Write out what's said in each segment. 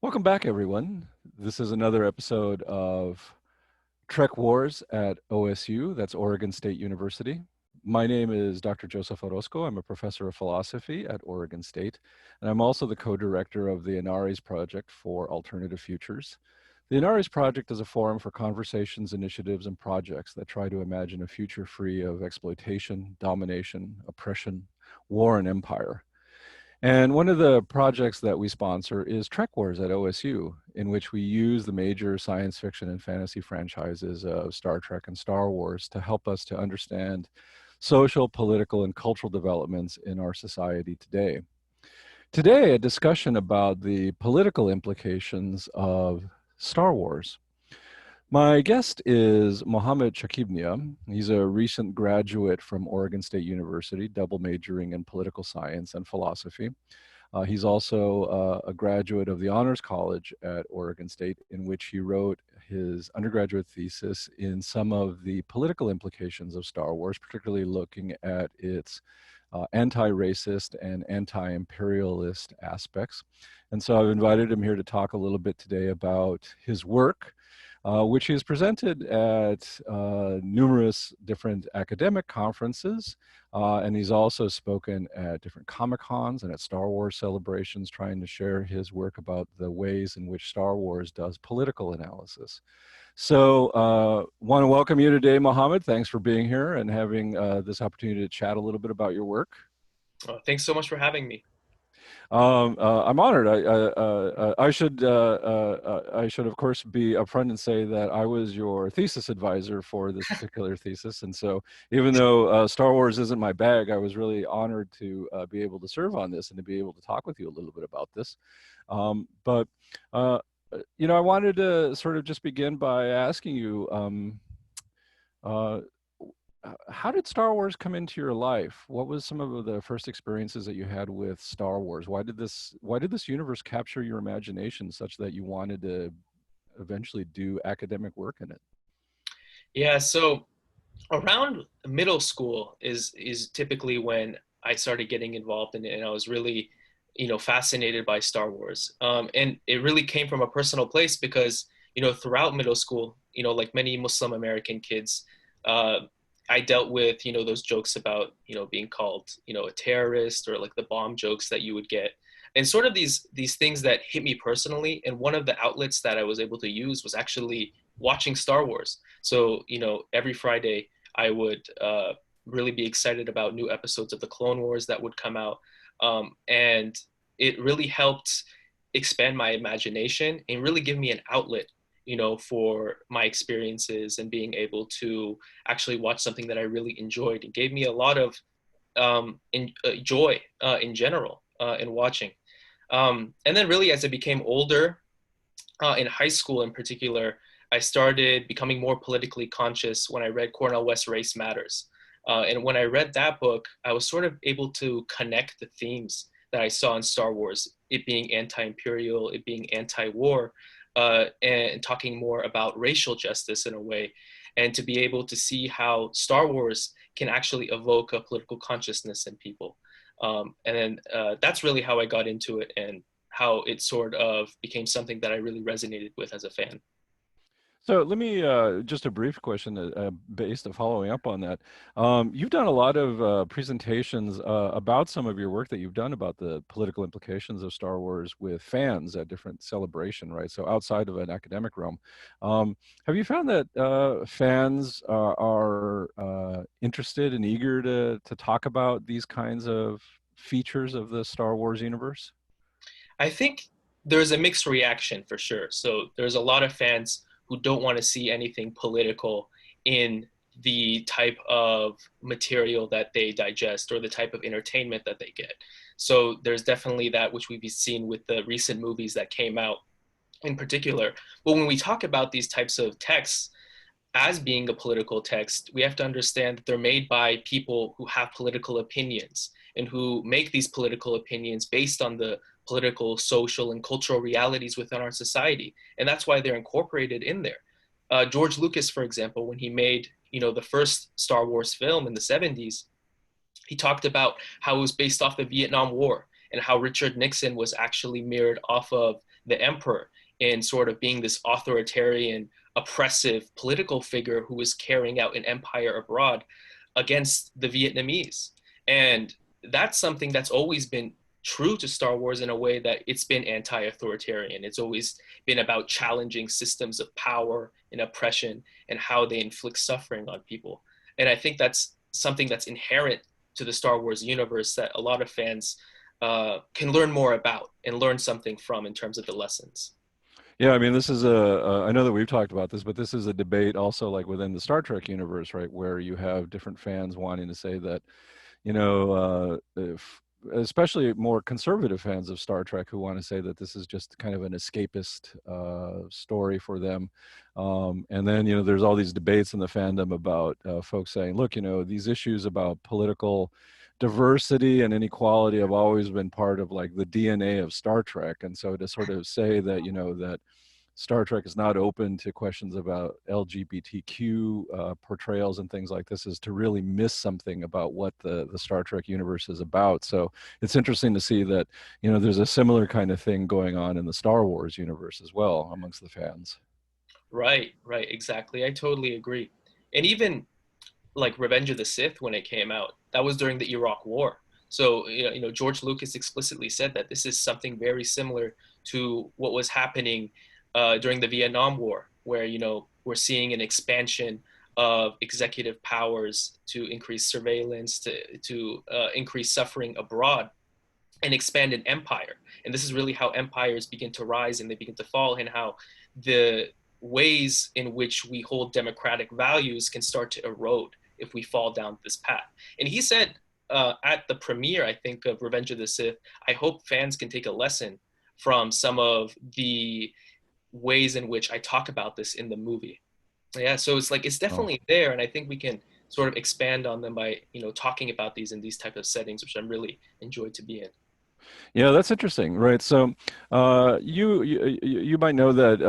Welcome back, everyone. This is another episode of Trek Wars at OSU, that's Oregon State University. My name is Dr. Joseph Orosco. I'm a professor of philosophy at Oregon State, and I'm also the co-director of the Anarres Project for Alternative Futures. The Anarres Project is a forum for conversations, initiatives, and projects that try to imagine a future free of exploitation, domination, oppression, war, and empire. And one of the projects that we sponsor is Trek Wars at OSU, in which we use the major science fiction and fantasy franchises of Star Trek and Star Wars to help us to understand social, political, and cultural developments in our society today. Today, a discussion about the political implications of Star Wars. My guest is Mohammed Shakibnia. He's a recent graduate from Oregon State University, double majoring in political science and philosophy. He's also a graduate of the Honors College at Oregon State, in which he wrote his undergraduate thesis in some of the political implications of Star Wars, particularly looking at its anti-racist and anti-imperialist aspects. And so I've invited him here to talk a little bit today about his work, which he has presented at numerous different academic conferences. And he's also spoken at different Comic-Cons and at Star Wars celebrations, trying to share his work about the ways in which Star Wars does political analysis. So want to welcome you today, Mohammed. Thanks for being here and having this opportunity to chat a little bit about your work. Thanks so much for having me. I'm honored. I should, of course, be upfront and say that I was your thesis advisor for this particular thesis. And so even though Star Wars isn't my bag, I was really honored to be able to serve on this and to be able to talk with you a little bit about this. But I wanted to sort of just begin by asking you, how did Star Wars come into your life? What was some of the first experiences that you had with Star Wars? Why did this universe capture your imagination such that you wanted to eventually do academic work in it? Yeah, so around middle school is typically when I started getting involved in it, and I was really, fascinated by Star Wars. And it really came from a personal place because, throughout middle school, like many Muslim American kids, I dealt with, those jokes about, being called, a terrorist, or like the bomb jokes that you would get. And sort of these things that hit me personally. And one of the outlets that I was able to use was actually watching Star Wars. So, every Friday I would really be excited about new episodes of the Clone Wars that would come out. And it really helped expand my imagination and really give me an outlet, for my experiences, and being able to actually watch something that I really enjoyed. It gave me a lot of joy in general in watching. And then really as I became older, in high school in particular, I started becoming more politically conscious when I read Cornel West's Race Matters. And when I read that book, I was sort of able to connect the themes that I saw in Star Wars, it being anti-imperial, it being anti-war, and talking more about racial justice in a way, and to be able to see how Star Wars can actually evoke a political consciousness in people. And then that's really how I got into it, and how it sort of became something that I really resonated with as a fan. So let me, just a brief question based on following up on that. You've done a lot of presentations about some of your work that you've done about the political implications of Star Wars with fans at different celebration, right? So outside of an academic realm. Have you found that fans are interested and eager to talk about these kinds of features of the Star Wars universe? I think there's a mixed reaction for sure. So there's a lot of fans who don't want to see anything political in the type of material that they digest or the type of entertainment that they get. So there's definitely that, which we've seen with the recent movies that came out in particular. But when we talk about these types of texts as being a political text, we have to understand that they're made by people who have political opinions and who make these political opinions based on the political, social, and cultural realities within our society. And that's why they're incorporated in there. George Lucas, for example, when he made, the first Star Wars film in the 70s, he talked about how it was based off the Vietnam War and how Richard Nixon was actually mirrored off of the emperor in sort of being this authoritarian, oppressive political figure who was carrying out an empire abroad against the Vietnamese. And that's something that's always been true to Star Wars in a way that it's been anti-authoritarian. It's always been about challenging systems of power and oppression and how they inflict suffering on people. And I think that's something that's inherent to the Star Wars universe that a lot of fans can learn more about and learn something from in terms of the lessons. Yeah, I mean, this is I know that we've talked about this, but this is a debate also like within the Star Trek universe, right? Where you have different fans wanting to say that, if, especially more conservative fans of Star Trek who want to say that this is just kind of an escapist story for them. And then, there's all these debates in the fandom about folks saying, look, these issues about political diversity and inequality have always been part of like the DNA of Star Trek. And so to sort of say that, that Star Trek is not open to questions about LGBTQ portrayals and things like this is to really miss something about what the Star Trek universe is about. So it's interesting to see that, there's a similar kind of thing going on in the Star Wars universe as well amongst the fans. Right, right, exactly. I totally agree. And even like Revenge of the Sith when it came out, that was during the Iraq War. So George Lucas explicitly said that this is something very similar to what was happening during the Vietnam War, where we're seeing an expansion of executive powers to increase surveillance, to increase suffering abroad, and expand an empire. And this is really how empires begin to rise and they begin to fall, and how the ways in which we hold democratic values can start to erode if we fall down this path. And he said at the premiere, I think, of Revenge of the Sith, I hope fans can take a lesson from some of the ways in which I talk about this in the movie. Yeah, so it's like it's Oh. definitely there, and I think we can sort of expand on them by talking about these in these type of settings, which I'm really enjoyed to be in. Yeah, that's interesting, right? So, you might know that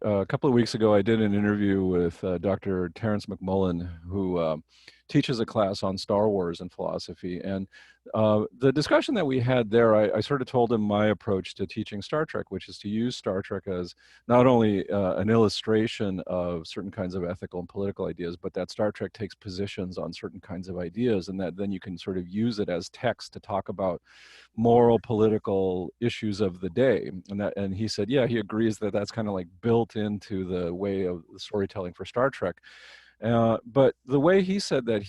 a couple of weeks ago I did an interview with Dr. Terrence McMullen, who teaches a class on Star Wars and philosophy. And the discussion that we had there, I sort of told him my approach to teaching Star Trek, which is to use Star Trek as not only an illustration of certain kinds of ethical and political ideas, but that Star Trek takes positions on certain kinds of ideas, and that then you can sort of use it as text to talk about moral political issues of the day. And he said, yeah, he agrees that that's kind of like built into the way of the storytelling for Star Trek. But the way he said that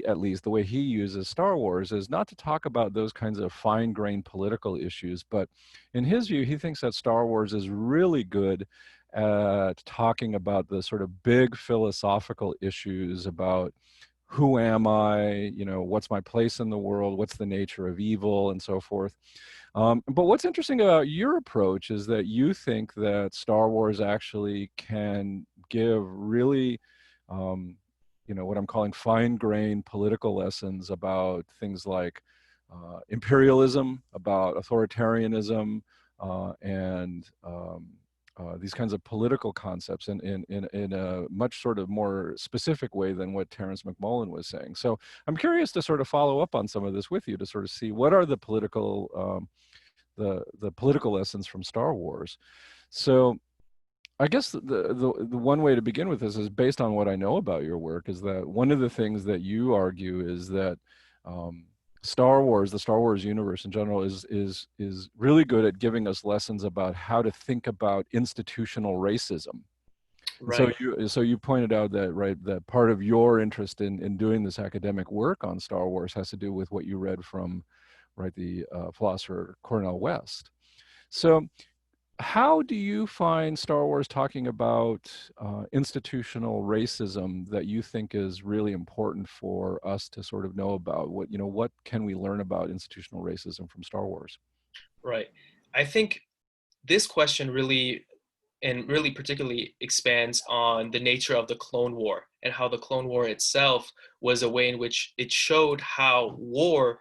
at least the way he uses Star Wars is not to talk about those kinds of fine-grained political issues, but in his view, he thinks that Star Wars is really good at talking about the sort of big philosophical issues about who am I, what's my place in the world, what's the nature of evil, and so forth. But what's interesting about your approach is that you think that Star Wars actually can give really, what I'm calling fine-grained political lessons about things like imperialism, about authoritarianism, and these kinds of political concepts in a much sort of more specific way than what Terrence McMullen was saying. So I'm curious to sort of follow up on some of this with you to sort of see what are the political the political lessons from Star Wars. So I guess the one way to begin with this is based on what I know about your work is that one of the things that you argue is that um, Star Wars, the Star Wars universe in general, is really good at giving us lessons about how to think about institutional racism. And Right. so you pointed out that right that part of your interest in doing this academic work on Star Wars has to do with what you read from right the philosopher Cornel West. So how do you find Star Wars talking about institutional racism that you think is really important for us to sort of know about? What can we learn about institutional racism from Star Wars? Right. I think this question really and really particularly expands on the nature of the Clone War and how the Clone War itself was a way in which it showed how war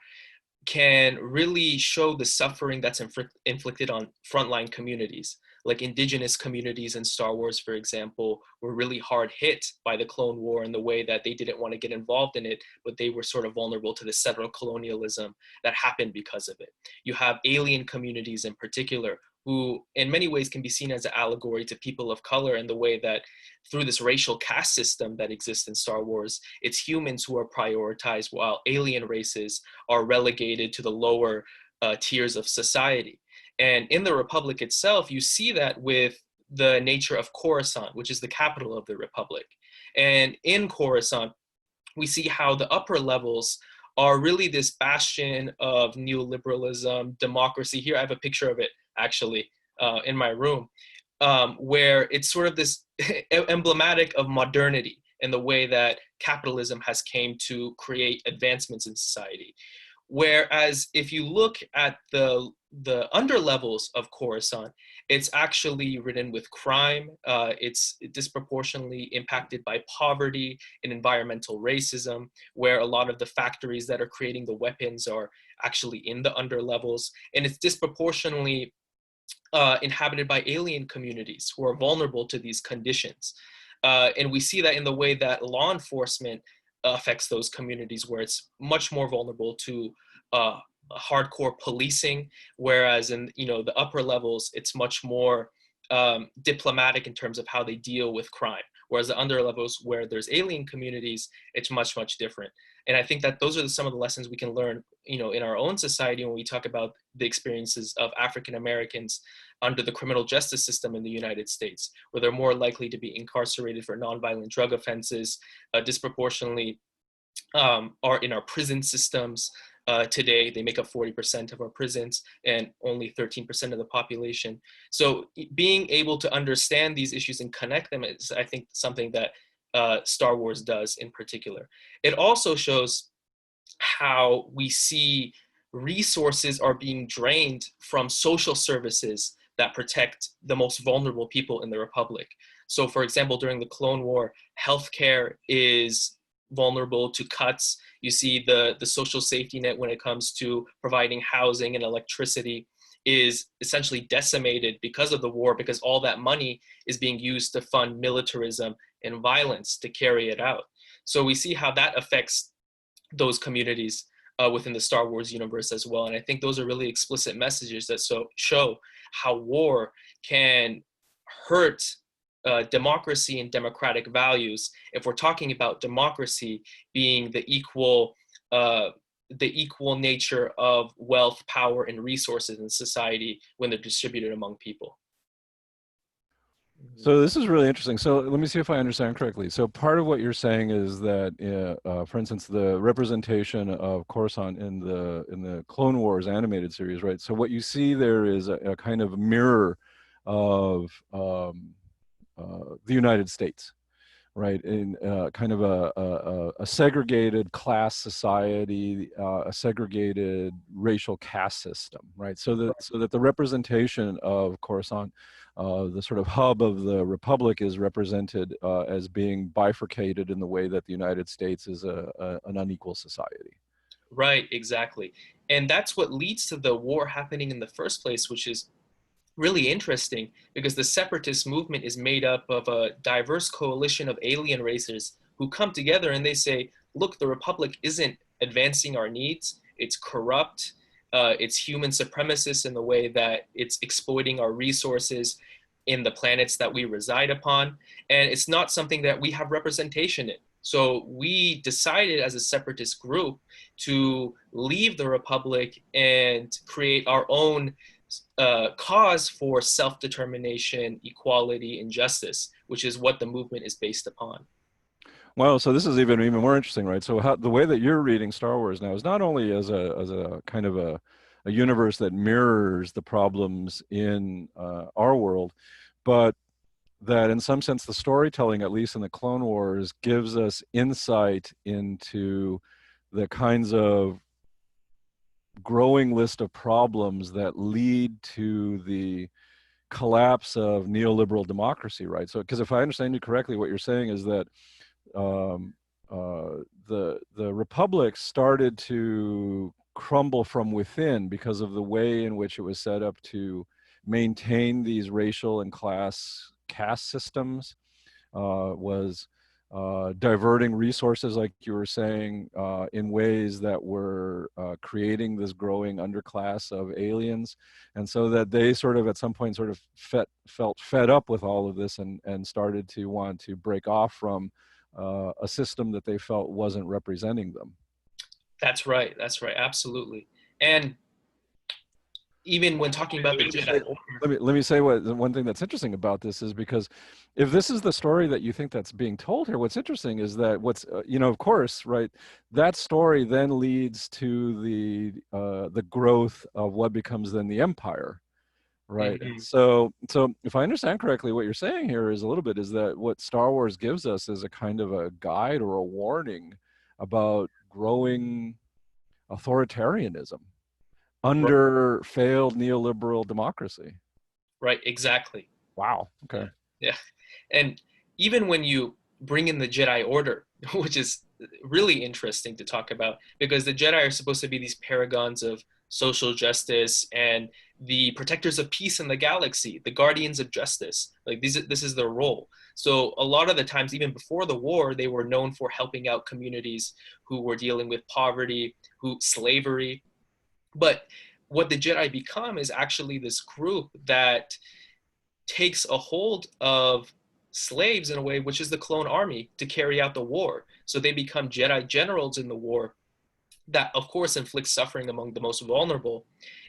can really show the suffering that's inflicted on frontline communities. like indigenous communities in Star Wars, for example, were really hard hit by the Clone War in the way that they didn't want to get involved in it, but they were sort of vulnerable to the settler colonialism that happened because of it. You have alien communities in particular, who in many ways can be seen as an allegory to people of color, in the way that through this racial caste system that exists in Star Wars, it's humans who are prioritized while alien races are relegated to the lower tiers of society. And in the Republic itself, you see that with the nature of Coruscant, which is the capital of the Republic. And in Coruscant, we see how the upper levels are really this bastion of neoliberalism, democracy. Here, I have a picture of it actually in my room, where it's sort of this emblematic of modernity in the way that capitalism has came to create advancements in society. Whereas if you look at the under levels of Coruscant, it's actually ridden with crime. It's disproportionately impacted by poverty and environmental racism, where a lot of the factories that are creating the weapons are actually in the under levels. And it's disproportionately inhabited by alien communities who are vulnerable to these conditions. And we see that in the way that law enforcement affects those communities, where it's much more vulnerable to hardcore policing, whereas in the upper levels, it's much more diplomatic in terms of how they deal with crime. Whereas the under levels, where there's alien communities, it's much, much different. And I think that those are some of the lessons we can learn, in our own society when we talk about the experiences of African Americans under the criminal justice system in the United States, where they're more likely to be incarcerated for nonviolent drug offenses, disproportionately are in our prison systems. Today, they make up 40% of our prisons and only 13% of the population. So being able to understand these issues and connect them is, I think, something that Star Wars does in particular. It also shows how we see resources are being drained from social services that protect the most vulnerable people in the Republic. So for example, during the Clone War, healthcare is vulnerable to cuts. You see the social safety net when it comes to providing housing and electricity is essentially decimated because of the war, because all that money is being used to fund militarism and violence to carry it out. So we see how that affects those communities within the Star Wars universe as well. And I think those are really explicit messages that show how war can hurt democracy and democratic values, if we're talking about democracy being the equal nature of wealth, power, and resources in society when they're distributed among people. So this is really interesting. So let me see if I understand correctly. So part of what you're saying is that, for instance, the representation of Coruscant in the Clone Wars animated series, right? So what you see there is a kind of mirror of the United States, right? In kind of a segregated class society, a segregated racial caste system, right? So that the representation of Coruscant, the sort of hub of the Republic, is represented as being bifurcated in the way that the United States is an unequal society. Right, exactly. And that's what leads to the war happening in the first place, which is really interesting because the Separatist movement is made up of a diverse coalition of alien races who come together and they say, look, the Republic isn't advancing our needs. It's corrupt. It's human supremacist in the way that it's exploiting our resources in the planets that we reside upon. And it's not something that we have representation in. So we decided as a separatist group to leave the Republic and create our own cause for self-determination, equality, and justice, which is what the movement is based upon. Well, so this is even more interesting, right? So the way that you're reading Star Wars now is not only as a kind of a universe that mirrors the problems in our world, but that in some sense the storytelling, at least in the Clone Wars, gives us insight into the kinds of growing list of problems that lead to the collapse of neoliberal democracy, right? So, because if I understand you correctly, what you're saying is that um, the Republic started to crumble from within because of the way in which it was set up to maintain these racial and class caste systems, was diverting resources, like you were saying, in ways that were creating this growing underclass of aliens. And so that they sort of at some point sort of felt fed up with all of this, and started to want to break off from a system that they felt wasn't representing them. That's right. That's right. Absolutely. And even when talking about the Jedi Order, Let me say what one thing that's interesting about this is, because if this is the story that you think that's being told here, what's interesting is that of course, right, that story then leads to the growth of what becomes then the empire, right? And mhm, so if I understand correctly, what you're saying here is a little bit is that what Star Wars gives us is a kind of a guide or a warning about growing authoritarianism under failed neoliberal democracy. right, exactly. Wow. Yeah, Okay. yeah. And even when you bring in the Jedi Order, which is really interesting to talk about, because the Jedi are supposed to be these paragons of social justice and the protectors of peace in the galaxy, the guardians of justice. Like this is their role. So a lot of the times, even before the war, they were known for helping out communities who were dealing with poverty, who slavery. But what the Jedi become is actually this group that takes a hold of slaves in a way, which is the clone army, to carry out the war. So they become Jedi generals in the war that, of course, inflicts suffering among the most vulnerable.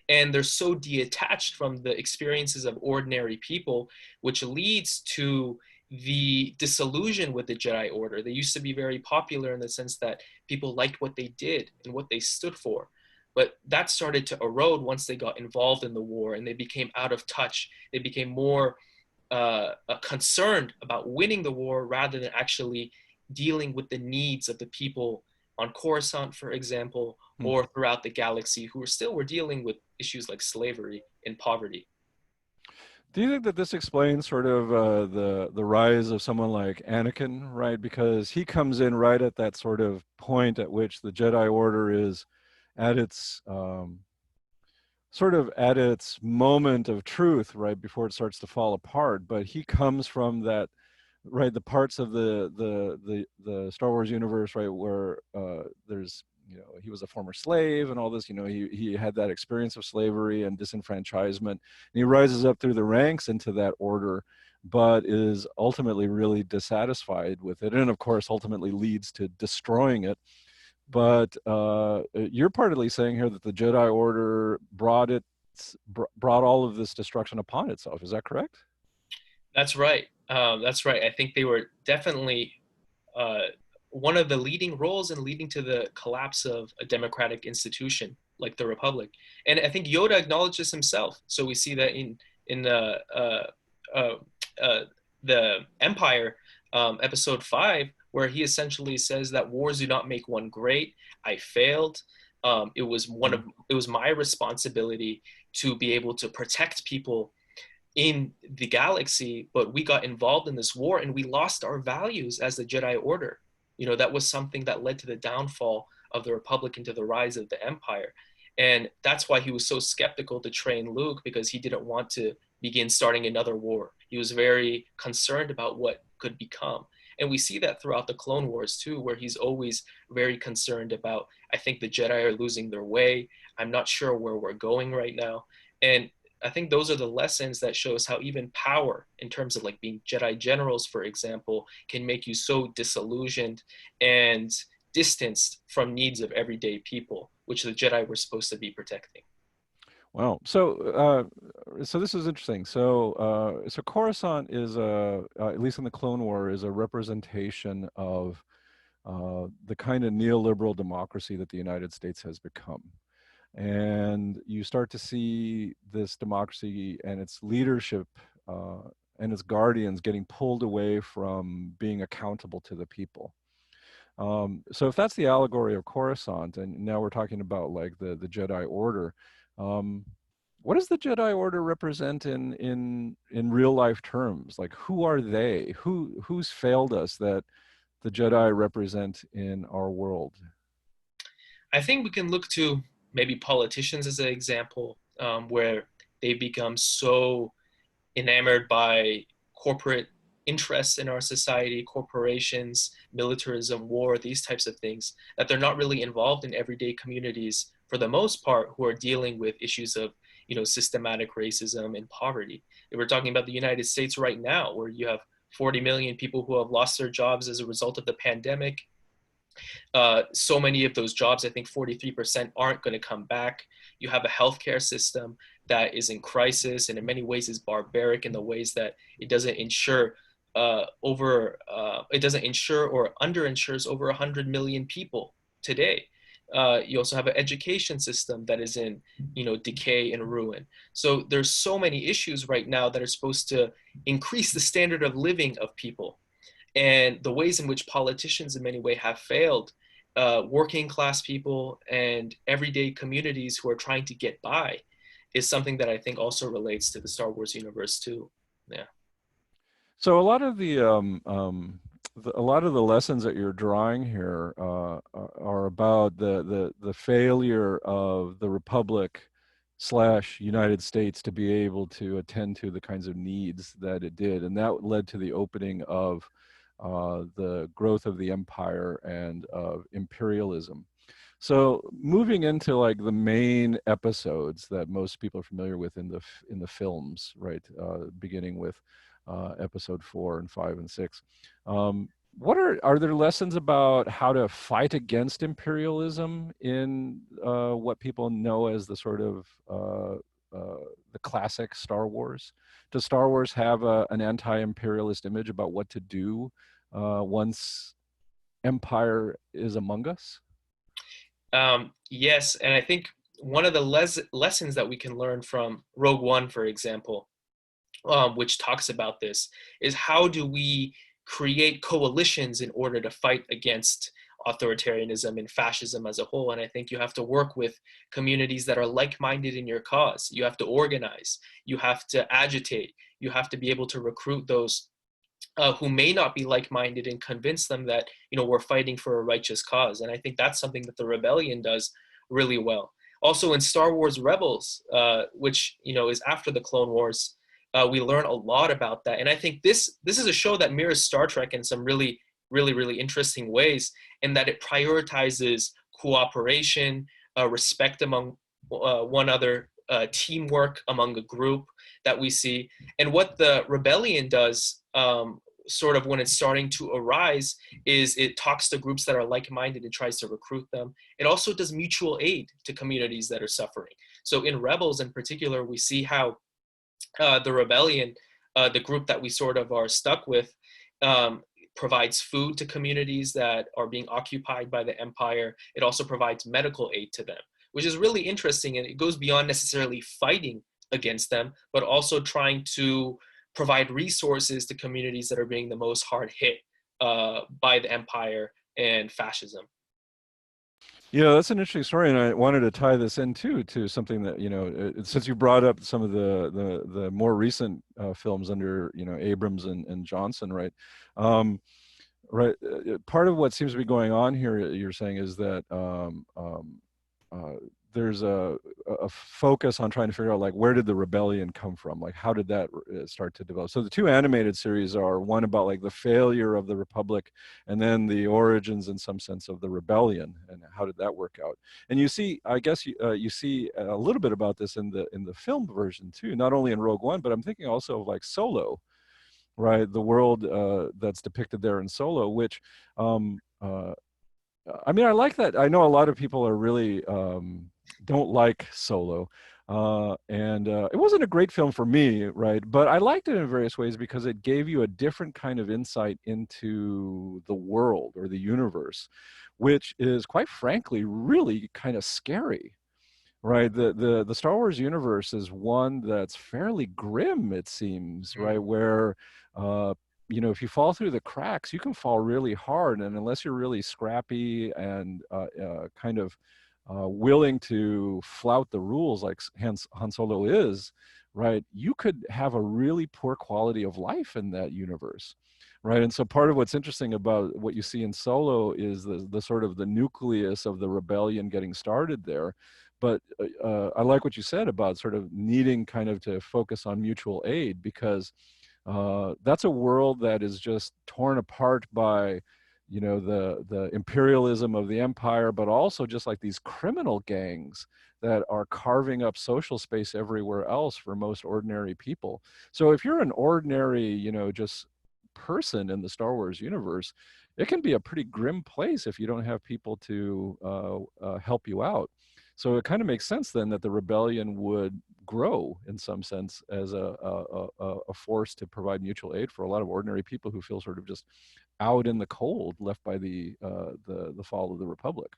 And they're so detached from the experiences of ordinary people, which leads to the disillusion with the Jedi Order. They used to be very popular in the sense that people liked what they did and what they stood for. But that started to erode once they got involved in the war and they became out of touch. They became more concerned about winning the war rather than actually dealing with the needs of the people on Coruscant, for example, Hmm. or throughout the galaxy who were dealing with issues like slavery and poverty. Do you think that this explains sort of the rise of someone like Anakin, right? Because he comes in right at that sort of point at which the Jedi Order is at its sort of at its moment of truth, right before it starts to fall apart. But he comes from that, right, the parts of the Star Wars universe, right, where there's, he was a former slave and all this, he had that experience of slavery and disenfranchisement, and he rises up through the ranks into that order, but is ultimately really dissatisfied with it, and of course ultimately leads to destroying it. But you're partly saying here that the Jedi Order brought all of this destruction upon itself. Is that correct? That's right. That's right. I think they were definitely uh, one of the leading roles in leading to the collapse of a democratic institution like the Republic. And I think Yoda acknowledges himself. So we see that in uh, uh, the Empire, Episode 5, where he essentially says that wars do not make one great. I failed. Mm. It was my responsibility to be able to protect people in the galaxy, but we got involved in this war and we lost our values as the Jedi Order. You know, that was something that led to the downfall of the Republic and to the rise of the Empire. And that's why he was so skeptical to train Luke, because he didn't want to begin starting another war. He was very concerned about what could become. And we see that throughout the Clone Wars too, where he's always very concerned about, I think the Jedi are losing their way. I'm not sure where we're going right now. And I think those are the lessons that shows how even power, in terms of like being Jedi generals, for example, can make you so disillusioned and distanced from needs of everyday people, which the Jedi were supposed to be protecting. Wow. So this is interesting. So Coruscant is at least in the Clone War, is a representation of the kind of neoliberal democracy that the United States has become. And you start to see this democracy and its leadership uh, and its guardians getting pulled away from being accountable to the people. So if that's the allegory of Coruscant, and now we're talking about like the Jedi Order, um, what does the Jedi Order represent in real life terms? Like, who are they? Who's failed us that the Jedi represent in our world? I think we can look to maybe politicians as an example, where they become so enamored by corporate interests in our society, corporations, militarism, war, these types of things, that they're not really involved in everyday communities for the most part who are dealing with issues of, systematic racism and poverty. If we're talking about the United States right now, where you have 40 million people who have lost their jobs as a result of the pandemic. So many of those jobs, I think 43% aren't going to come back. You have a healthcare system that is in crisis and in many ways is barbaric in the ways that it doesn't insure it doesn't insure or underinsures over 100 million people today. You also have an education system that is in, decay and ruin. So there's so many issues right now that are supposed to increase the standard of living of people, and the ways in which politicians in many ways have failed working class people and everyday communities who are trying to get by is something that I think also relates to the Star Wars universe too. Yeah. So a lot of a lot of the lessons that you're drawing here are about the failure of the Republic slash United States to be able to attend to the kinds of needs that it did, and that led to the opening of the growth of the empire and of imperialism. So moving into like the main episodes that most people are familiar with in the films, right? Beginning with episode 4 and 5 and 6. What are there lessons about how to fight against imperialism in what people know as the sort of the classic Star Wars? Does Star Wars have an anti-imperialist image about what to do once empire is among us? Yes, and I think one of the lessons that we can learn from Rogue One, for example, which talks about this, is how do we create coalitions in order to fight against authoritarianism and fascism as a whole. And I think you have to work with communities that are like-minded in your cause. You have to organize, you have to agitate, you have to be able to recruit those who may not be like-minded and convince them that, we're fighting for a righteous cause. And I think that's something that the rebellion does really well. Also in Star Wars Rebels, which is after the Clone Wars, we learn a lot about that. And I think this is a show that mirrors Star Trek in some really, really, really interesting ways, in that it prioritizes cooperation, respect among one another, teamwork among a group that we see. And what the rebellion does, sort of when it's starting to arise, is it talks to groups that are like-minded and tries to recruit them. It also does mutual aid to communities that are suffering. So in Rebels in particular, we see how the rebellion, the group that we sort of are stuck with, provides food to communities that are being occupied by the empire. It also provides medical aid to them, which is really interesting. And it goes beyond necessarily fighting against them, but also trying to provide resources to communities that are being the most hard hit by the empire and fascism. Yeah, that's an interesting story, and I wanted to tie this in too to something that since you brought up some of the more recent films under Abrams and Johnson, right? Right. Part of what seems to be going on here, you're saying, is that there's a focus on trying to figure out, like, where did the rebellion come from? Like, how did that start to develop? So the two animated series are one about like the failure of the Republic, and then the origins in some sense of the rebellion, and how did that work out? And you see, I guess you see a little bit about this in the film version too, not only in Rogue One, but I'm thinking also of like Solo, right? The world that's depicted there in Solo, which I mean, I like that. I know a lot of people are really don't like Solo, and it wasn't a great film for me, right? But I liked it in various ways because it gave you a different kind of insight into the world or the universe, which is, quite frankly, really kind of scary. Right, the Star Wars universe is one that's fairly grim, it seems, right? Where if you fall through the cracks, you can fall really hard, and unless you're really scrappy and kind of willing to flout the rules like Han Solo is, right, you could have a really poor quality of life in that universe, right? And so part of what's interesting about what you see in Solo is the sort of the nucleus of the rebellion getting started there. But I like what you said about sort of needing kind of to focus on mutual aid, because that's a world that is just torn apart by, you know, the imperialism of the empire, but also just like these criminal gangs that are carving up social space everywhere else for most ordinary people. So if you're an ordinary, you know, just person in the Star Wars universe, it can be a pretty grim place if you don't have people to help you out. So it kind of makes sense then that the rebellion would grow in some sense as a force to provide mutual aid for a lot of ordinary people who feel sort of just out in the cold, left by the fall of the Republic.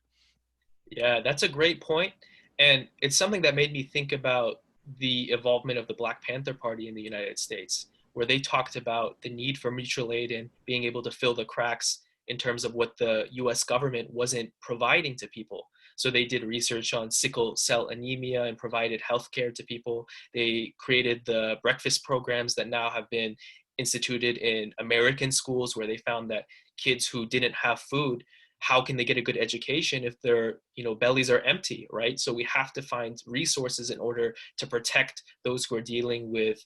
Yeah, that's a great point. And it's something that made me think about the involvement of the Black Panther Party in the United States, where they talked about the need for mutual aid and being able to fill the cracks in terms of what the US government wasn't providing to people. So they did research on sickle cell anemia and provided healthcare to people. They created the breakfast programs that now have been instituted in American schools, where they found that kids who didn't have food, how can they get a good education if their bellies are empty, right? So we have to find resources in order to protect those who are dealing with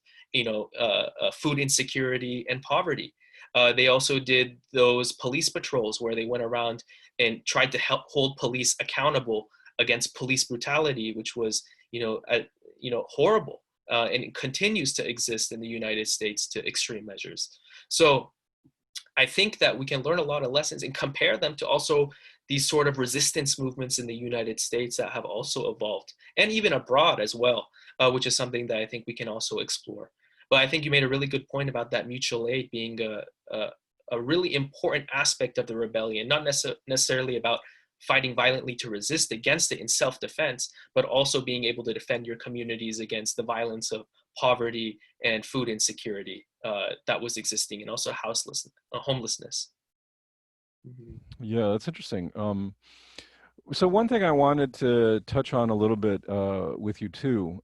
food insecurity and poverty. They also did those police patrols where they went around and tried to help hold police accountable against police brutality, which was horrible, and it continues to exist in the United States to extreme measures. So I think that we can learn a lot of lessons and compare them to also these sort of resistance movements in the United States that have also evolved, and even abroad as well, which is something that I think we can also explore. But I think you made a really good point about that mutual aid being a really important aspect of the rebellion, not necessarily about fighting violently to resist against it in self-defense, but also being able to defend your communities against the violence of poverty and food insecurity that was existing, and also homelessness. Mhm. Yeah, that's interesting. So one thing I wanted to touch on a little bit with you too,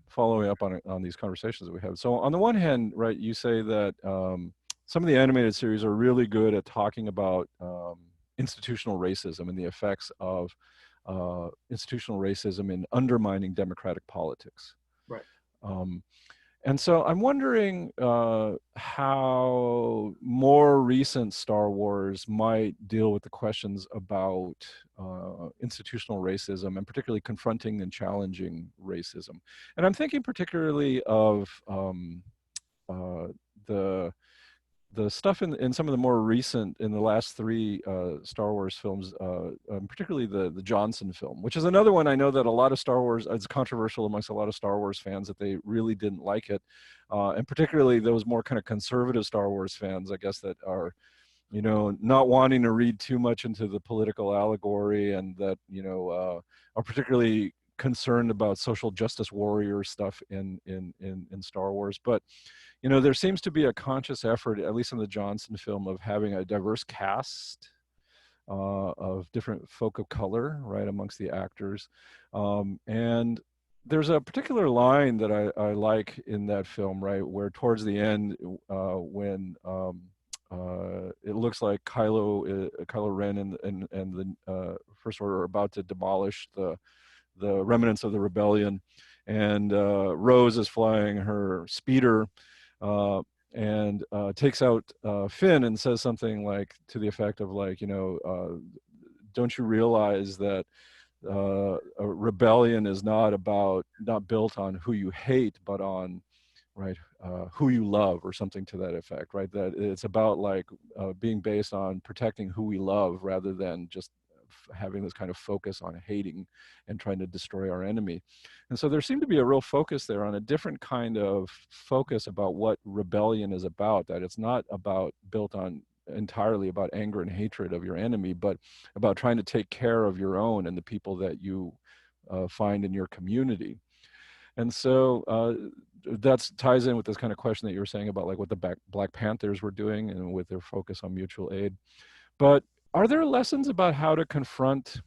following up on these conversations that we have. So on the one hand, right, you say that some of the animated series are really good at talking about institutional racism and the effects of institutional racism in undermining democratic politics. Right. Um, and so I'm wondering how more recent Star Wars might deal with the questions about institutional racism, and particularly confronting and challenging racism. And I'm thinking particularly of uh, the stuff in some of the more recent, in the last three Star Wars films, particularly the Johnson film, which is another one I know that a lot of Star Wars, it's controversial amongst a lot of Star Wars fans that they really didn't like it. And particularly those more kind of conservative Star Wars fans, I guess, that are, you know, not wanting to read too much into the political allegory, and that, you know, are particularly concerned about social justice warrior stuff in Star Wars. But you know, there seems to be a conscious effort, at least in the Johnson film, of having a diverse cast of different folk of color, right, amongst the actors. And there's a particular line that I like in that film, right, where towards the end, when it looks like Kylo Ren and the First Order are about to demolish the remnants of the rebellion, and Rose is flying her speeder, uh, and takes out Finn and says something like to the effect of, like, you know, don't you realize that a rebellion is not built on who you hate, but on, right, who you love, or something to that effect, right? That it's about, like, being based on protecting who we love, rather than just having this kind of focus on hating and trying to destroy our enemy. And so there seemed to be a real focus there on a different kind of focus about what rebellion is about, that it's not about built on entirely about anger and hatred of your enemy, but about trying to take care of your own and the people that you find in your community. And so that ties in with this kind of question that you were saying about, like, what the Black Panthers were doing and with their focus on mutual aid. But are there lessons about how to confront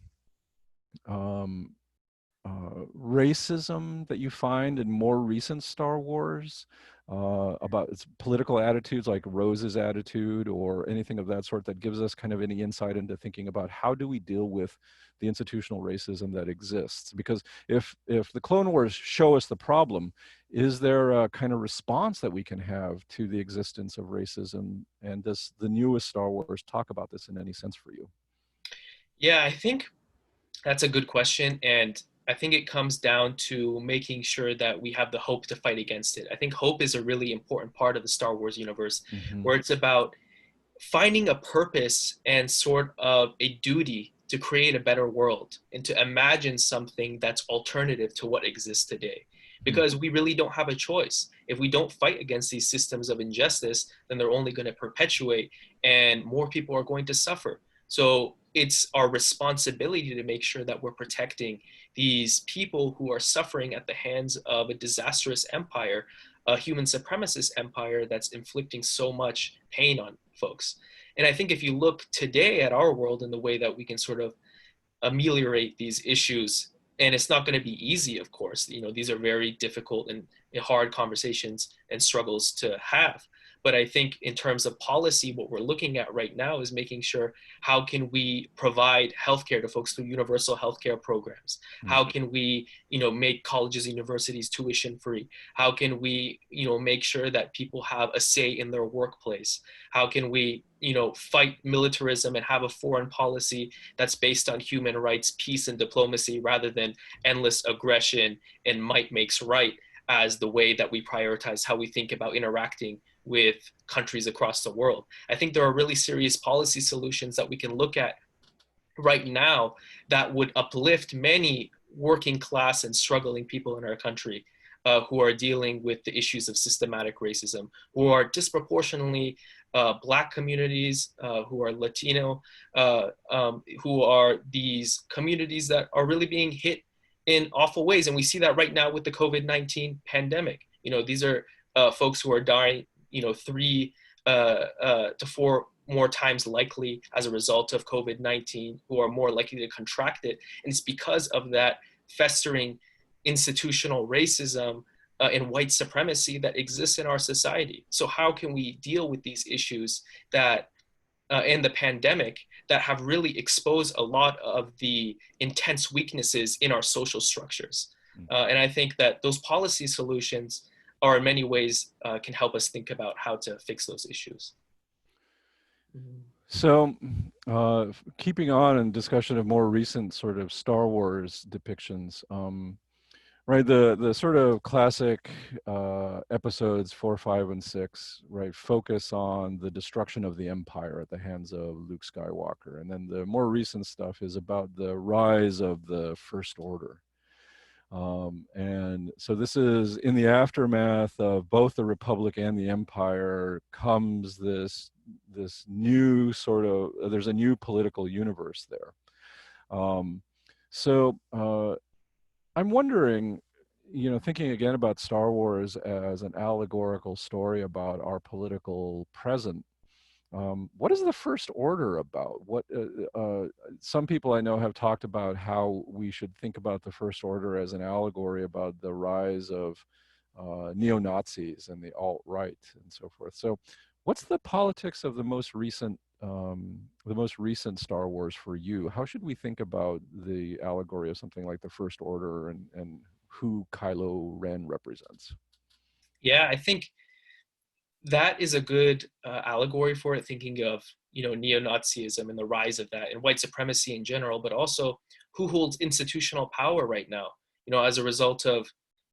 um, racism that you find in more recent Star Wars? about its political attitudes, like Rose's attitude or anything of that sort, that gives us kind of any insight into thinking about how do we deal with the institutional racism that exists? Because if the Clone Wars show us the problem, is there a kind of response that we can have to the existence of racism? And does the newest Star Wars talk about this in any sense for you? Yeah, I think that's a good question. And I think it comes down to making sure that we have the hope to fight against it. I think hope is a really important part of the Star Wars universe, Mm-hmm. where it's about finding a purpose and sort of a duty to create a better world and to imagine something that's alternative to what exists today. Because we really don't have a choice. If we don't fight against these systems of injustice, then they're only going to perpetuate and more people are going to suffer. So it's our responsibility to make sure that we're protecting these people who are suffering at the hands of a disastrous empire, a human supremacist empire that's inflicting so much pain on folks. And I think if you look today at our world and the way that we can sort of ameliorate these issues, and it's not going to be easy, of course, these are very difficult and hard conversations and struggles to have. But I think in terms of policy, what we're looking at right now is making sure, how can we provide healthcare to folks through universal healthcare programs? Mm-hmm. How can we, make colleges and universities tuition free? How can we, make sure that people have a say in their workplace? How can we, fight militarism and have a foreign policy that's based on human rights, peace, and diplomacy, rather than endless aggression and might makes right as the way that we prioritize how we think about interacting with countries across the world? I think there are really serious policy solutions that we can look at right now that would uplift many working class and struggling people in our country, who are dealing with the issues of systematic racism, who are disproportionately Black communities, who are Latino, who are these communities that are really being hit in awful ways. And we see that right now with the COVID-19 pandemic. These are folks who are dying, 3 to 4 more times likely as a result of COVID-19, who are more likely to contract it. And it's because of that festering institutional racism and white supremacy that exists in our society. So how can we deal with these issues that and the pandemic that have really exposed a lot of the intense weaknesses in our social structures? And I think that those policy solutions are in many ways can help us think about how to fix those issues. So, keeping on in discussion of more recent sort of Star Wars depictions, right? The sort of classic episodes 4, 5, and 6, right, focus on the destruction of the Empire at the hands of Luke Skywalker, and then the more recent stuff is about the rise of the First Order. And so this is in the aftermath of both the Republic and the Empire comes this new sort of, there's a new political universe there. So I'm wondering, thinking again about Star Wars as an allegorical story about our political present, what is the First Order about? Some people I know have talked about how we should think about the First Order as an allegory about the rise of neo-Nazis and the alt-right and so forth. So, what's the politics of the most recent Star Wars for you? How should we think about the allegory of something like the First Order and who Kylo Ren represents? Yeah, I think that is a good allegory for it, thinking of neo-Nazism and the rise of that and white supremacy in general, but also who holds institutional power right now. As a result of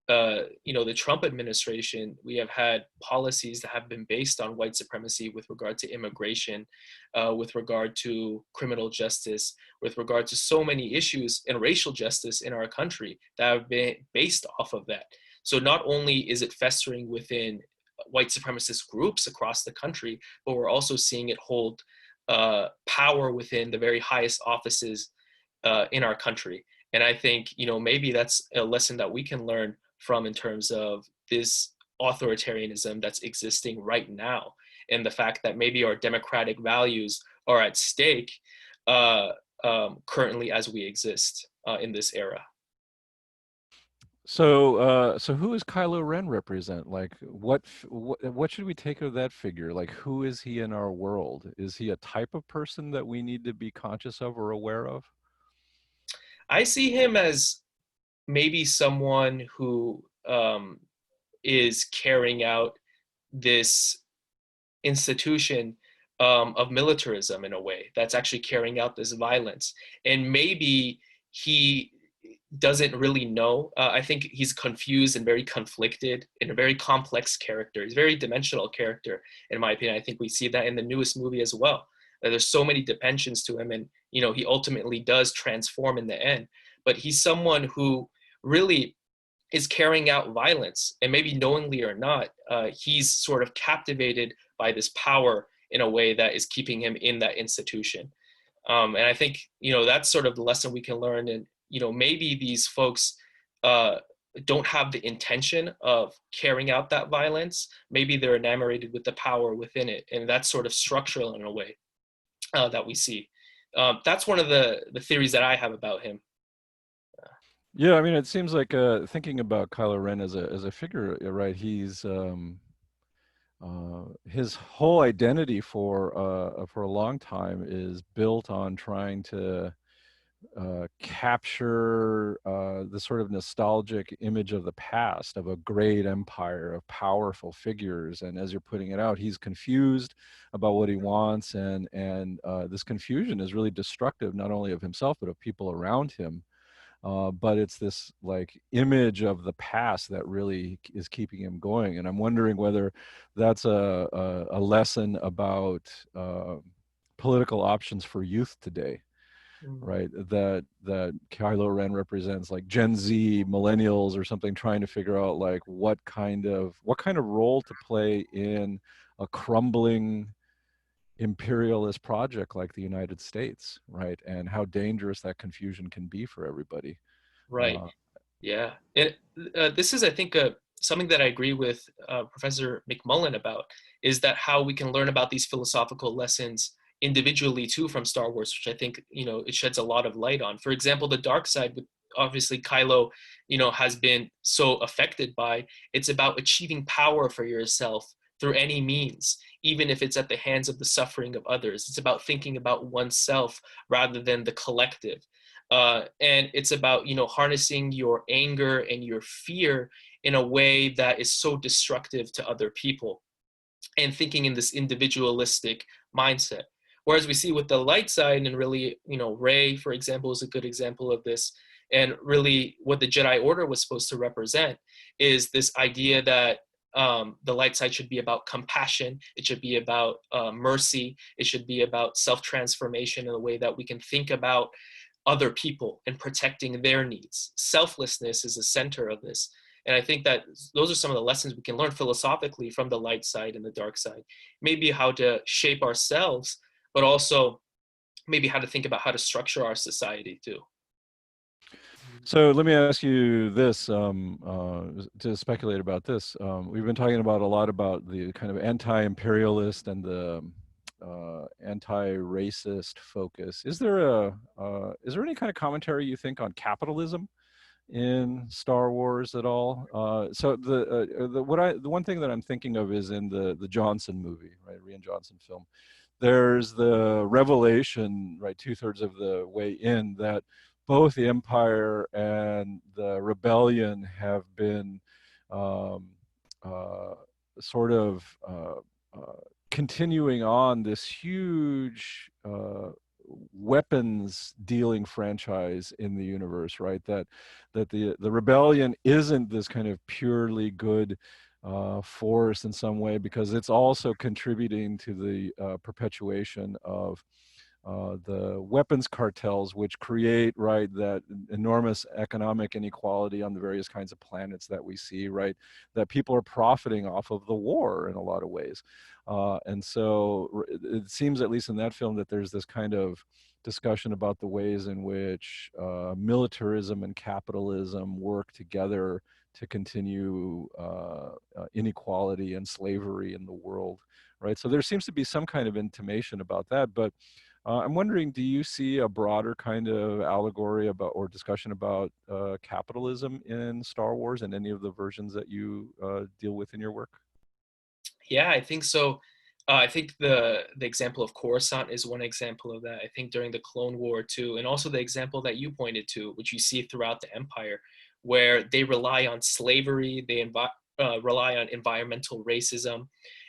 the Trump administration, we have had policies that have been based on white supremacy with regard to immigration, with regard to criminal justice, with regard to so many issues and racial justice in our country that have been based off of that. So not only is it festering within white supremacist groups across the country, but we're also seeing it hold power within the very highest offices in our country. And I think, maybe that's a lesson that we can learn from in terms of this authoritarianism that's existing right now, and the fact that maybe our democratic values are at stake currently as we exist in this era. So who is Kylo Ren represent? Like, what should we take of that figure? Like, who is he in our world? Is he a type of person that we need to be conscious of or aware of? I see him as maybe someone who is carrying out this institution of militarism in a way that's actually carrying out this violence. And maybe he doesn't really know. I think he's confused and very conflicted and a very complex character. He's a very dimensional character, in my opinion. I think we see that in the newest movie as well. There's so many dimensions to him, and he ultimately does transform in the end. But he's someone who really is carrying out violence, and maybe knowingly or not, he's sort of captivated by this power in a way that is keeping him in that institution. And I think that's sort of the lesson we can learn. And maybe these folks uh, don't have the intention of carrying out that violence. Maybe they're enamored with the power within it, and that's sort of structural in a way that we see. That's one of the theories that I have about him. Yeah, I mean, it seems like thinking about Kylo Ren as a figure, right? His whole identity for a long time is built on trying to capture the sort of nostalgic image of the past of a great empire of powerful figures. And as you're putting it out, he's confused about what he wants, and this confusion is really destructive not only of himself but of people around him. But it's this like image of the past that really is keeping him going, and I'm wondering whether that's a lesson about political options for youth today, Mm. right? That Kylo Ren represents like Gen Z millennials or something, trying to figure out like what kind of role to play in a crumbling imperialist project like the United States, right? And how dangerous that confusion can be for everybody. Right. Uh, Yeah. This is, I think, something that I agree with Professor McMullen about, is that how we can learn about these philosophical lessons individually too from Star Wars, which I think, it sheds a lot of light on. For example, the dark side, with obviously Kylo, has been so affected by. It's about achieving power for yourself through any means, even if it's at the hands of the suffering of others. It's about thinking about oneself rather than the collective. And it's about harnessing your anger and your fear in a way that is so destructive to other people, and thinking in this individualistic mindset. Whereas we see with the light side, and really, Rey, for example, is a good example of this. And really, what the Jedi Order was supposed to represent is this idea that the light side should be about compassion. It should be about mercy. It should be about self-transformation in a way that we can think about other people and protecting their needs. Selflessness is the center of this. And I think that those are some of the lessons we can learn philosophically from the light side and the dark side. Maybe how to shape ourselves, but also maybe how to think about how to structure our society too. so let me ask you this, to speculate about this. We've been talking about a lot about the kind of anti-imperialist and the anti-racist focus. Is there any kind of commentary you think on capitalism in Star Wars at all? So the one thing that I'm thinking of is in the Johnson movie, right, Rian Johnson film. There's the revelation, right, two-thirds of the way in, that both the Empire and the Rebellion have been um, uh, sort of continuing on this huge weapons dealing franchise in the universe, right? That the rebellion isn't this kind of purely good force in some way, because it's also contributing to the perpetuation of the weapons cartels, which create, right, that enormous economic inequality on the various kinds of planets that we see, right, that people are profiting off of the war in a lot of ways. And so it seems, at least in that film, that there's this kind of discussion about the ways in which militarism and capitalism work together to continue inequality and slavery in the world, right? So there seems to be some kind of intimation about that. But I'm wondering, do you see a broader kind of allegory about or discussion about capitalism in Star Wars and any of the versions that you deal with in your work? Yeah, I think so. I think the example of Coruscant is one example of that. I think during the Clone War too, and also the example that you pointed to, which you see throughout the Empire, where they rely on slavery, they rely on environmental racism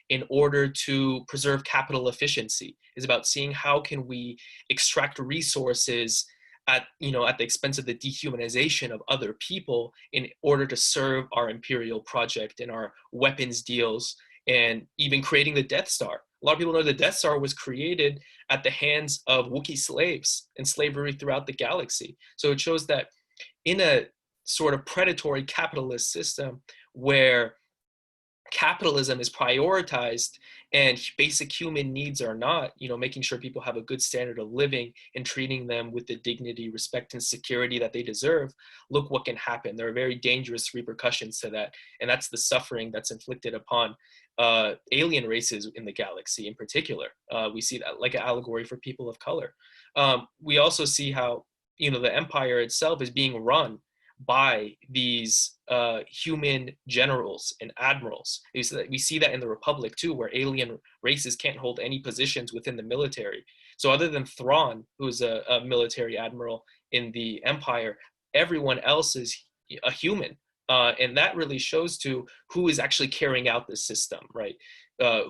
in order to preserve capital efficiency. Is about seeing how can we extract resources at at the expense of the dehumanization of other people in order to serve our imperial project and our weapons deals, and even creating the Death Star. A lot of people know the Death Star was created at the hands of Wookiee slaves and slavery throughout the galaxy. So it shows that in a sort of predatory capitalist system where capitalism is prioritized and basic human needs are not, making sure people have a good standard of living and treating them with the dignity, respect, and security that they deserve, look what can happen. There are very dangerous repercussions to that, and that's the suffering that's inflicted upon alien races in the galaxy in particular. We see that like an allegory for people of color. We also see how the empire itself is being run by these human generals and admirals. We see that in the Republic too, where alien races can't hold any positions within the military. So other than Thrawn, who's a military admiral in the Empire, everyone else is a human. And that really shows to who is actually carrying out this system, right?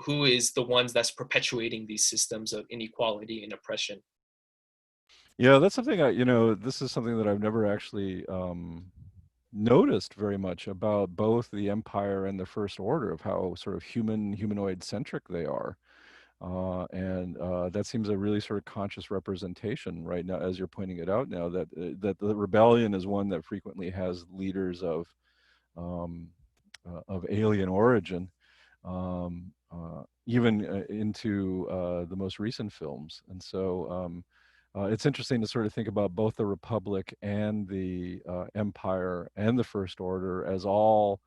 Who is the ones that's perpetuating these systems of inequality and oppression. Yeah, that's something this is something that I've never actually noticed very much about both the Empire and the First Order, of how sort of humanoid centric they are. And that seems a really sort of conscious representation right now, as you're pointing it out now, that the rebellion is one that frequently has leaders um, of alien origin, even into the most recent films. And so it's interesting to sort of think about both the Republic and the Empire and the First Order as all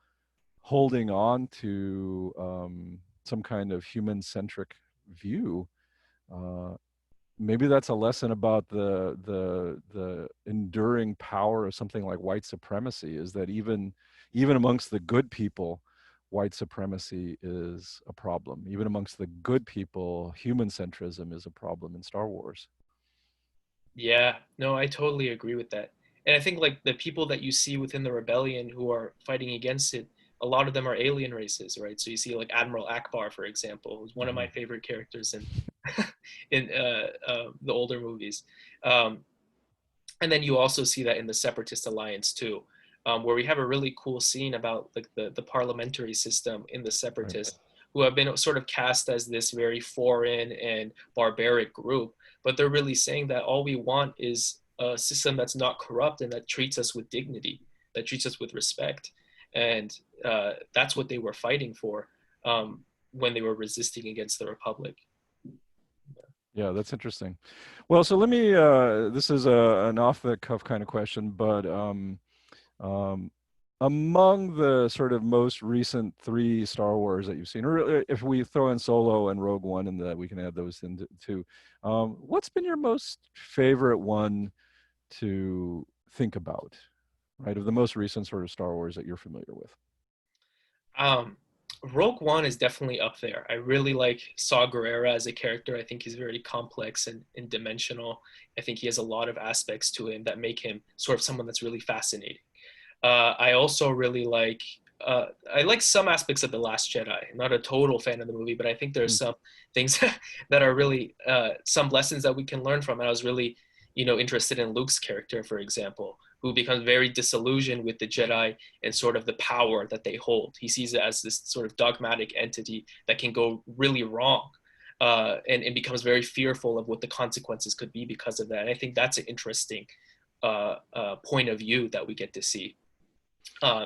holding on to some kind of human-centric view. Uh, Maybe that's a lesson about the enduring power of something like white supremacy, is that even amongst the good people, white supremacy is a problem. Even amongst the good people, human centrism is a problem in Star Wars. Yeah, no, I totally agree with that. And I think like the people that you see within the rebellion who are fighting against it, a lot of them are alien races, right? So you see like Admiral Akbar, for example, who's one of my Mhm. favorite characters in in the older movies. Um, and then you also see that in the Separatist Alliance too, where we have a really cool scene about like the parliamentary system in the Right. Separatists, who have been sort of cast as this very foreign and barbaric group, but they're really saying that all we want is a system that's not corrupt and that treats us with dignity, that treats us with respect, and that's what they were fighting for when they were resisting against the Republic. Yeah, that's interesting. Well, so let me, this is an off the cuff kind of question, but um, among the sort of most recent three Star Wars that you've seen, or if we throw in Solo and Rogue One, and that we can add those in too, what's been your most favorite one to think about, right? Of the most recent sort of Star Wars that you're familiar with? Um, Rogue One is definitely up there. I really like Saw Gerrera as a character. I think he's very complex and dimensional. I think he has a lot of aspects to him that make him sort of someone that's really fascinating. I also really like I like some aspects of The Last Jedi. I'm not a total fan of the movie, but I think there's Hmm. some things that are really some lessons that we can learn from. And I was really, interested in Luke's character, for example, who becomes very disillusioned with the Jedi and sort of the power that they hold. He sees it as this sort of dogmatic entity that can go really wrong. And becomes very fearful of what the consequences could be because of that. And I think that's an interesting point of view that we get to see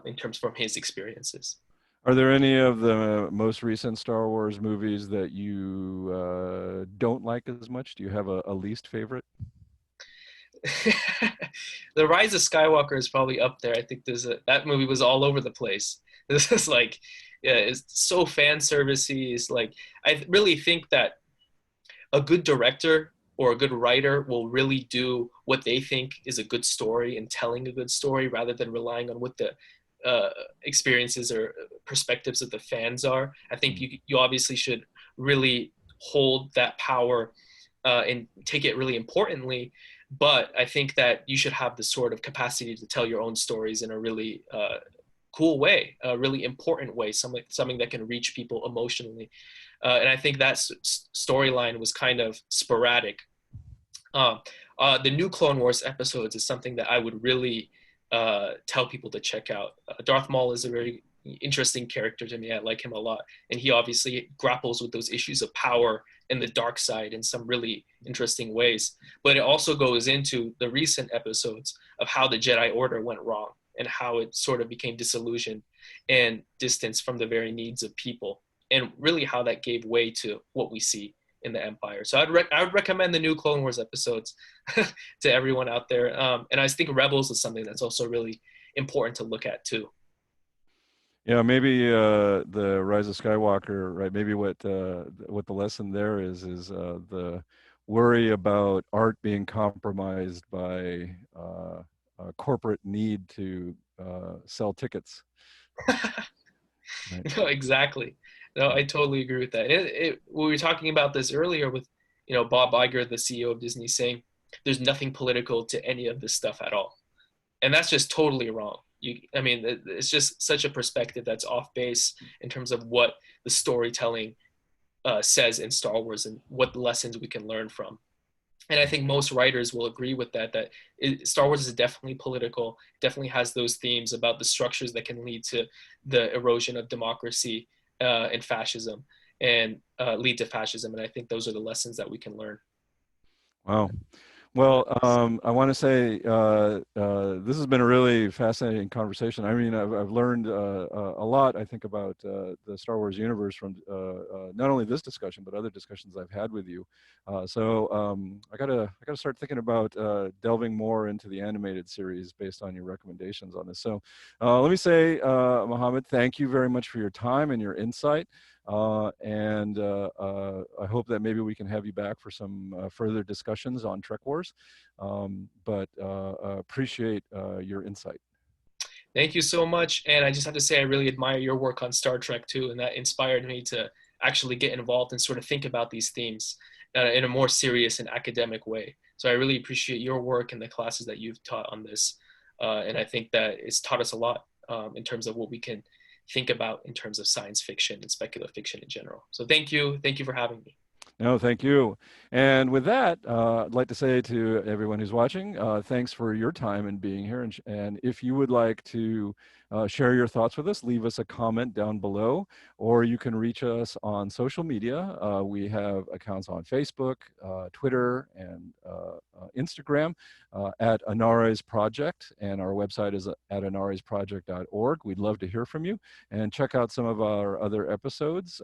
in terms from his experiences. Are there any of the most recent Star Wars movies that you don't like as much? Do you have a least favorite? The Rise of Skywalker is probably up there. I think that movie was all over the place. This is like, yeah, it's so fan servicey. It's like I really think that a good director or a good writer will really do what they think is a good story and telling a good story rather than relying on what the experiences or perspectives of the fans are. I think you obviously should really hold that power and take it really importantly. But I think that you should have the sort of capacity to tell your own stories in a really cool way, a really important way, something that can reach people emotionally. And I think that storyline was kind of sporadic. The new Clone Wars episodes is something that I would really tell people to check out. Darth Maul is a very interesting character to me. I like him a lot, and he obviously grapples with those issues of power and the dark side in some really interesting ways. But it also goes into the recent episodes of how the Jedi Order went wrong and how it sort of became disillusioned and distanced from the very needs of people, and really how that gave way to what we see in the Empire. So I would recommend the new Clone Wars episodes to everyone out there. And I think Rebels is something that's also really important to look at too. Yeah, maybe the Rise of Skywalker, right? Maybe what the lesson there is the worry about art being compromised by a corporate need to sell tickets. Right. No, exactly. No, I totally agree with that. We were talking about this earlier with, Bob Iger, the CEO of Disney, saying there's nothing political to any of this stuff at all, and that's just totally wrong. I mean, it's just such a perspective that's off base in terms of what the storytelling says in Star Wars and what lessons we can learn from. And I think most writers will agree with that. Star Wars is definitely political. Definitely has those themes about the structures that can lead to the erosion of democracy and fascism, and lead to fascism. And I think those are the lessons that we can learn. Wow. Well, I want to say this has been a really fascinating conversation. I mean, I've learned a lot, I think, about the Star Wars universe from not only this discussion, but other discussions I've had with you. I gotta start thinking about delving more into the animated series based on your recommendations on this. So let me say, Mohammed, thank you very much for your time and your insight. I hope that maybe we can have you back for some further discussions on Trek Wars. Appreciate your insight. Thank you so much. And I just have to say, I really admire your work on Star Trek too. And that inspired me to actually get involved and sort of think about these themes in a more serious and academic way. So I really appreciate your work and the classes that you've taught on this. And I think that it's taught us a lot in terms of what we can think about in terms of science fiction and speculative fiction in general. So thank you. Thank you for having me. No, thank you. And with that, I'd like to say to everyone who's watching, thanks for your time and being here. And if you would like to share your thoughts with us, leave us a comment down below, or you can reach us on social media. We have accounts on Facebook, Twitter, and Instagram at Anarres Project, and our website is at anarresproject.org. We'd love to hear from you, and check out some of our other episodes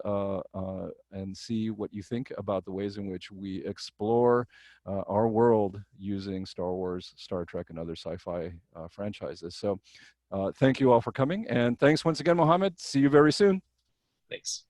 and see what you think about the ways in which we explore our world using Star Wars, Star Trek, and other sci-fi franchises. So thank you all for coming, and thanks once again, Mohammed. See you very soon. Thanks.